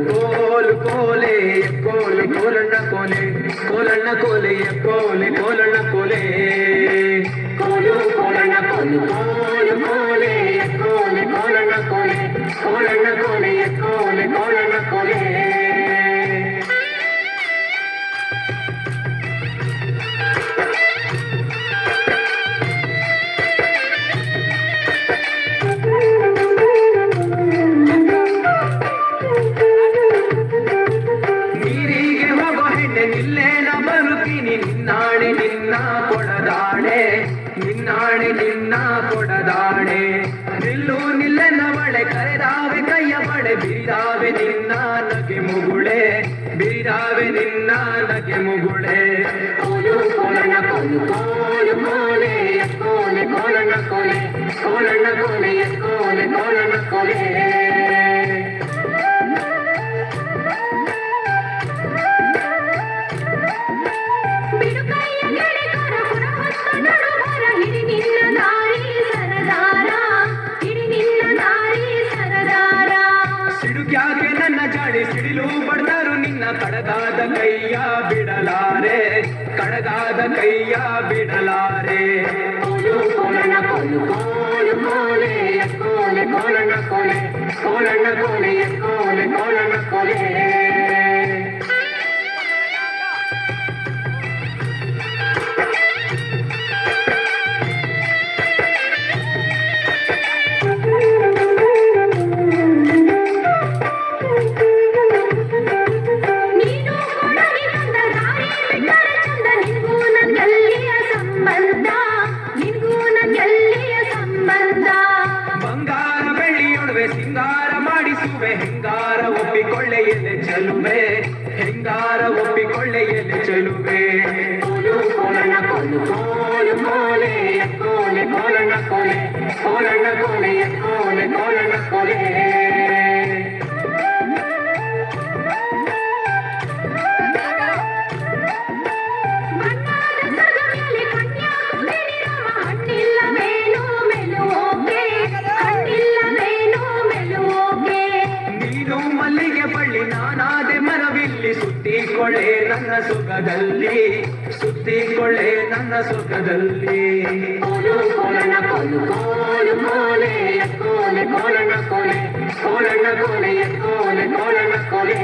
ಕೋಲು ಕೋಲೆ ಕೋಲೆ ಕೋಲಣ್ಣ ಕೋಲೆ ಕೋಲಣ್ಣ ಕೋಲೆ ಕೋಲೆ ಕೋಲಣ್ಣ ಕೋಲೆ ಕೋಲು ಕೋಲಣ್ಣ ಕೋಲು ಕೋಲು ಕೋಲೆ ಕೋಲೆ ಕೋಲಣ್ಣ ಕೋಲೆ ಕೋಲಣ್ಣ ಕೋಲೆ ಕೋಲೆ ಕೋಲಣ್ಣ ಕೋಲೆ ನಿಲ್ಲೇನ ಬರುತ್ತೀನಿ ನಿನ್ನಾಣೆ ನಿನ್ನ ಕೊಡದಾಣೆ ನಿನ್ನಾಣೆ ನಿನ್ನ ಕೊಡದಾಣೆ ನಿಲ್ಲು ನಿಲ್ಲೆನವಳೆ ಕರೆದಾವೆ ಕೈಯ ಬಳೆ ಬೀರಾವೆ ನಿನ್ನ ನಗೆ ಮುಗುಳೆ ಬೀರಾವೆ ನಿನ್ನ ನಗೆ ಮುಗುಳೆ ಕೋಲು ಕೋಲಣ್ಣ ಕೋಲು ಕೋಲು ಕೋಲೆ ಕೋಲೆ ಕೋಲಣ್ಣ ಕೋಲೆ ಕೋಲಣ್ಣ ಕೋಲೆ ಕೋಲೆ ಕೋಲಣ್ಣ ಕೋಲೆ ಸಿಡುಕ್ಯಾಕೆ ನನ್ನ ಜಾಡಿ ಸಿಡಿಲು ಬಡ್ದರು ನಿನ್ನ ಕಡಗಾದ ಕೈಯ ಬಿಡಲಾರೆ ಕಡಗಾದ ಕೈಯ ಬಿಡಲಾರೆ ಕೋಲು ಕೋಲಣ್ಣ ಕೋಲು ಕೋಲು ಕೋಲೆ ಕೋಲೆ ಕೋಲಣ್ಣ ಕೋಲೆ ಕೋಲಣ್ಣ ಕೋಲೆ ಕೋಲೆ ಕೋಲಣ್ಣ ಕೋಲೆ ಬಂಗಾರ ಬೆಳ್ಳಿಯೊಡವೆ ಸಿಂಗಾರ ಮಾಡಿಸುವೆ ಹೆಂಗಾರ ಒಪ್ಪಿಕೊಳ್ಳೆ ಎಲೆ ಚೆಲುವೆ ಹೆಂಗಾರ ಒಪ್ಪಿಕೊಳ್ಳೆ ಎಲೆ ಚೆಲುವೆ ಕೋಲು ಕೋಲಣ್ಣ ಕೋಲು ಕೋಲು ಕೋಲೆ ಕೋಲೆ ಕೋಲಣ್ಣ ಕೋಲೆ ಕೋಲಣ್ಣ ಕೋಲೆ ಕೋಲೆ ಕೋಲಣ್ಣ ಕೋಲೆ ಮಲ್ಲಿಗೆ ಬಳ್ಳಿ ನಾನಾದೆ ಮರವಿಲ್ಲಿ ಸುತ್ತಿಕೊಳ್ಳೆ ನನ್ನ ಸುಖದಲ್ಲಿ ಸುತ್ತಿಕೊಳ್ಳೆ ನನ್ನ ಸುಖದಲ್ಲಿ ಕೋಲು ಕೋಲಣ್ಣ ಕೋಲು ಕೋಲು ಕೋಲೆ ಕೋಲೆ ಕೋಲಣ್ಣ ಕೋಲೆ ಕೋಲಣ್ಣ ಕೋಲೆ ಕೋಲೆ ಕೋಲಣ್ಣ ಕೋಲೆ